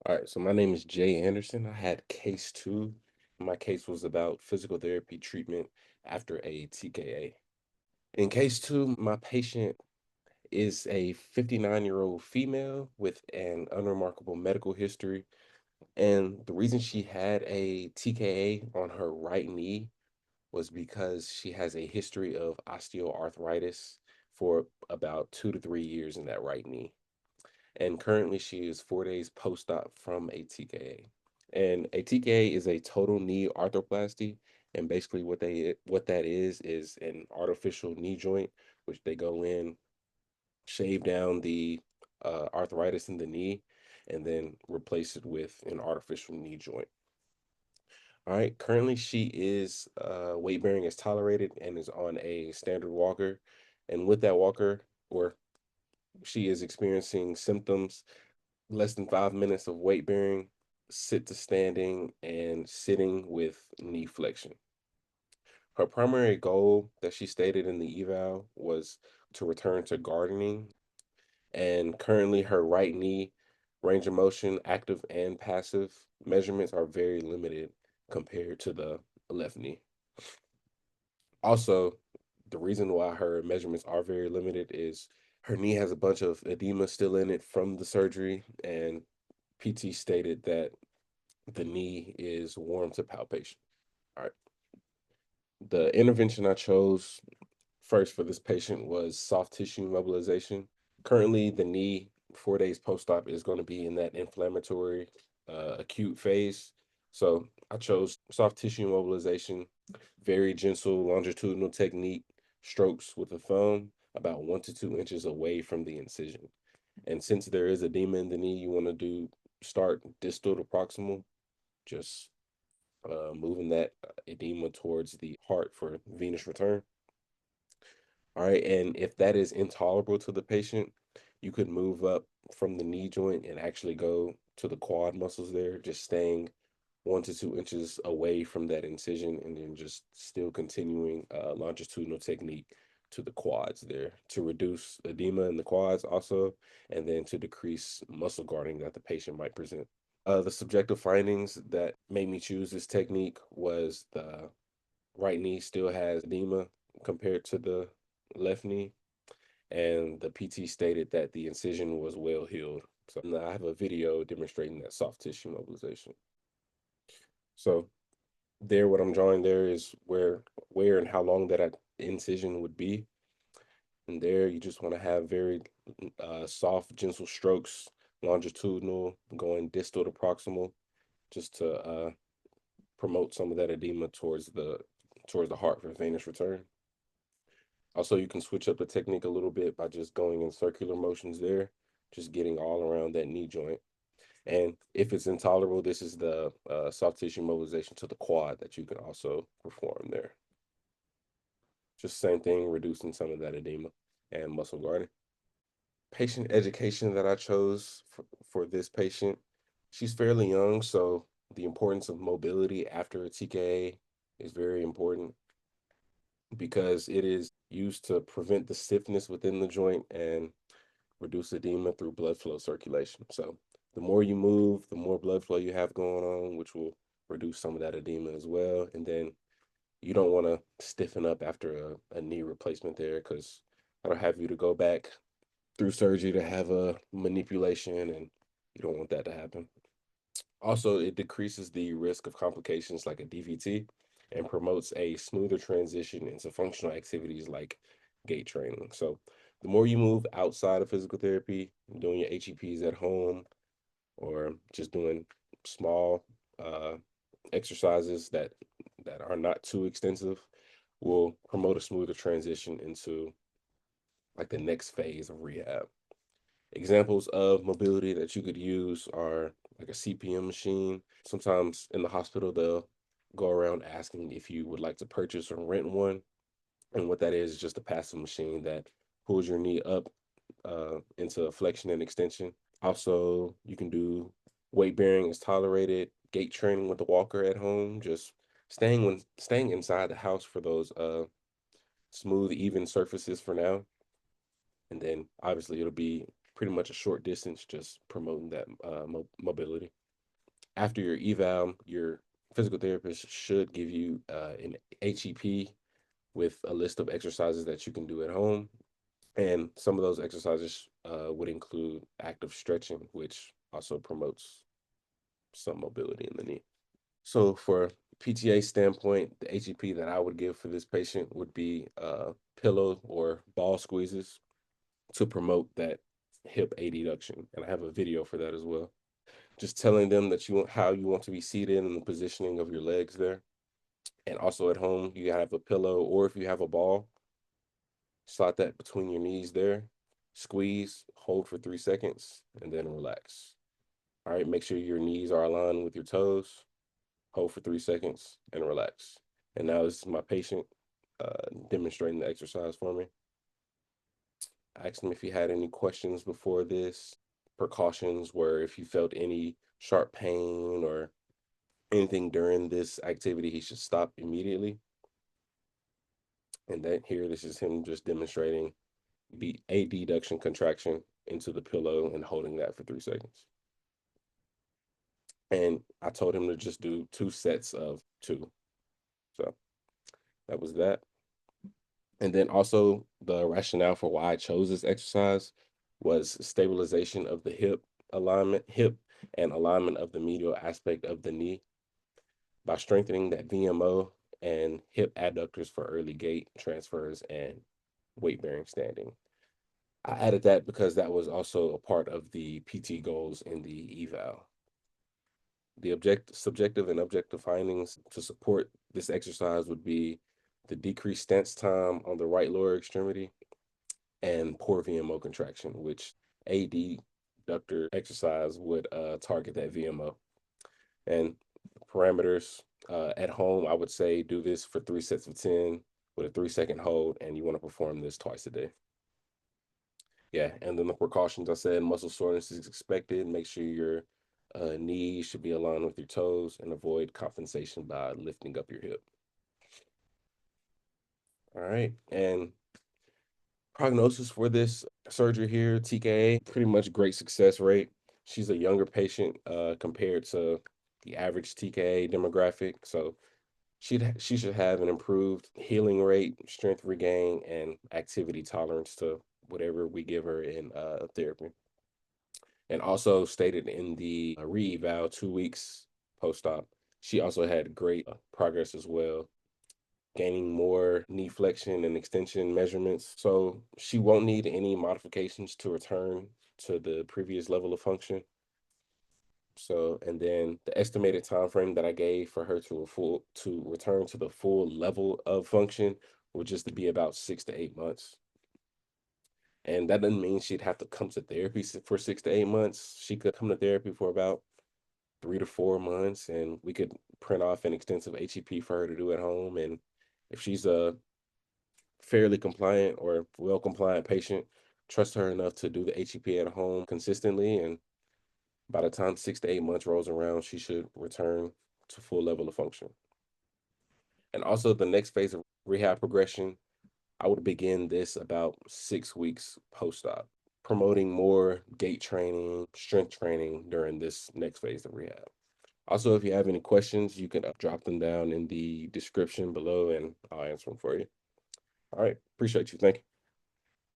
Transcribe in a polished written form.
All right, so my name is Jay Anderson. I had case two. My case was about physical therapy treatment after a TKA. In case two, my patient is a 59-year-old female with an unremarkable medical history. And the reason she had a TKA on her right knee was because she has a history of osteoarthritis for about 2 to 3 years in that right knee. And currently she is 4 days post-op from a TKA. And a TKA is a total knee arthroplasty, and basically what that is an artificial knee joint, which they go in, shave down the arthritis in the knee, and then replace it with an artificial knee joint. All right, currently she is weight bearing as tolerated and is on a standard walker, and with that walker, or she is experiencing symptoms less than 5 minutes of weight bearing, sit to standing, and sitting with knee flexion. Her primary goal that she stated in the eval was to return to gardening, and currently her right knee range of motion, active and passive measurements are very limited compared to the left knee. Also, the reason why her measurements are very limited is her knee has a bunch of edema still in it from the surgery, and PT stated that the knee is warm to palpation. All right. The intervention I chose first for this patient was soft tissue mobilization. Currently, the knee 4 days post-op is going to be in that inflammatory acute phase. So I chose soft tissue mobilization, very gentle longitudinal technique, strokes with a thumb about 1 to 2 inches away from the incision. And since there is edema in the knee, you want to start distal to proximal, just moving that edema towards the heart for venous return. All right. And if that is intolerable to the patient, you could move up from the knee joint and actually go to the quad muscles there, just staying 1 to 2 inches away from that incision, and then just still continuing longitudinal technique to the quads there to reduce edema in the quads also, and then to decrease muscle guarding that the patient might present. The subjective findings that made me choose this technique was the right knee still has edema compared to the left knee, and the PT stated that the incision was well healed. So I have a video demonstrating that soft tissue mobilization. So there, what I'm drawing there is where and how long that incision would be. And there, you just want to have very soft, gentle strokes, longitudinal, going distal to proximal, just to promote some of that edema towards the heart for venous return. Also, you can switch up the technique a little bit by just going in circular motions there, just getting all around that knee joint. And if it's intolerable, this is the soft tissue mobilization to the quad that you can also perform there. Just same thing, reducing some of that edema and muscle guarding. Patient education that I chose for this patient, she's fairly young, so the importance of mobility after a TKA is very important because it is used to prevent the stiffness within the joint and reduce edema through blood flow circulation. So the more you move, the more blood flow you have going on, which will reduce some of that edema as well. And then you don't want to stiffen up after a knee replacement there, because I don't have you to go back through surgery to have a manipulation, and you don't want that to happen. Also, it decreases the risk of complications like a DVT and promotes a smoother transition into functional activities like gait training. So, the more you move outside of physical therapy, doing your HEPs at home or just doing small exercises that are not too extensive, will promote a smoother transition into like the next phase of rehab. Examples of mobility that you could use are like a CPM machine. Sometimes in the hospital, they'll go around asking if you would like to purchase or rent one. And what that is just a passive machine that pulls your knee up into flexion and extension. Also, you can do weight bearing is tolerated, gait training with the walker at home, just staying inside the house for those smooth, even surfaces for now. And then obviously it'll be pretty much a short distance, just promoting that mobility. After your eval, your physical therapist should give you an HEP with a list of exercises that you can do at home. And some of those exercises would include active stretching, which also promotes some mobility in the knee. So, for PTA standpoint, the HEP that I would give for this patient would be pillow or ball squeezes to promote that hip adduction. And I have a video for that as well. Just telling them that you want how you want to be seated and the positioning of your legs there. And also at home, you have a pillow, or if you have a ball, slot that between your knees there, squeeze, hold for 3 seconds, and then relax. All right, make sure your knees are aligned with your toes, hold for 3 seconds, and relax. And now this is my patient demonstrating the exercise for me. I asked him if he had any questions before this. Precautions were if he felt any sharp pain or anything during this activity, he should stop immediately. And that here, this is him just demonstrating the adduction contraction into the pillow and holding that for 3 seconds. And I told him to just do 2 sets of two. So that was that. And then also the rationale for why I chose this exercise was stabilization of the hip and alignment of the medial aspect of the knee by strengthening that VMO and hip adductors for early gait transfers and weight bearing standing. I added that because that was also a part of the PT goals in the eval. The subjective and objective findings to support this exercise would be the decreased stance time on the right lower extremity and poor VMO contraction, which adductor exercise would target that VMO. And parameters at home, I would say do this for 3 sets of 10 with a 3 second hold, and you want to perform this twice a day. Yeah, and then the precautions I said, muscle soreness is expected. Make sure your knees should be aligned with your toes and avoid compensation by lifting up your hip. All right, and prognosis for this surgery here, TKA, pretty much great success rate. She's a younger patient compared to the average TKA demographic, so she should have an improved healing rate, strength regain, and activity tolerance to whatever we give her in therapy. And also stated in the re-eval 2 weeks post-op, she also had great progress as well, gaining more knee flexion and extension measurements. So she won't need any modifications to return to the previous level of function. So, and then the estimated time frame that I gave for her to return to the full level of function would just be about 6 to 8 months. And that doesn't mean she'd have to come to therapy for 6 to 8 months. She could come to therapy for about 3 to 4 months, and we could print off an extensive HEP for her to do at home. And if she's a fairly compliant or well compliant patient, trust her enough to do the HEP at home consistently. And by the time 6 to 8 months rolls around, she should return to full level of function. And also, the next phase of rehab progression, I would begin this about 6 weeks post op, promoting more gait training, strength training during this next phase of rehab. Also, if you have any questions, you can drop them down in the description below and I'll answer them for you. All right. Appreciate you. Thank you.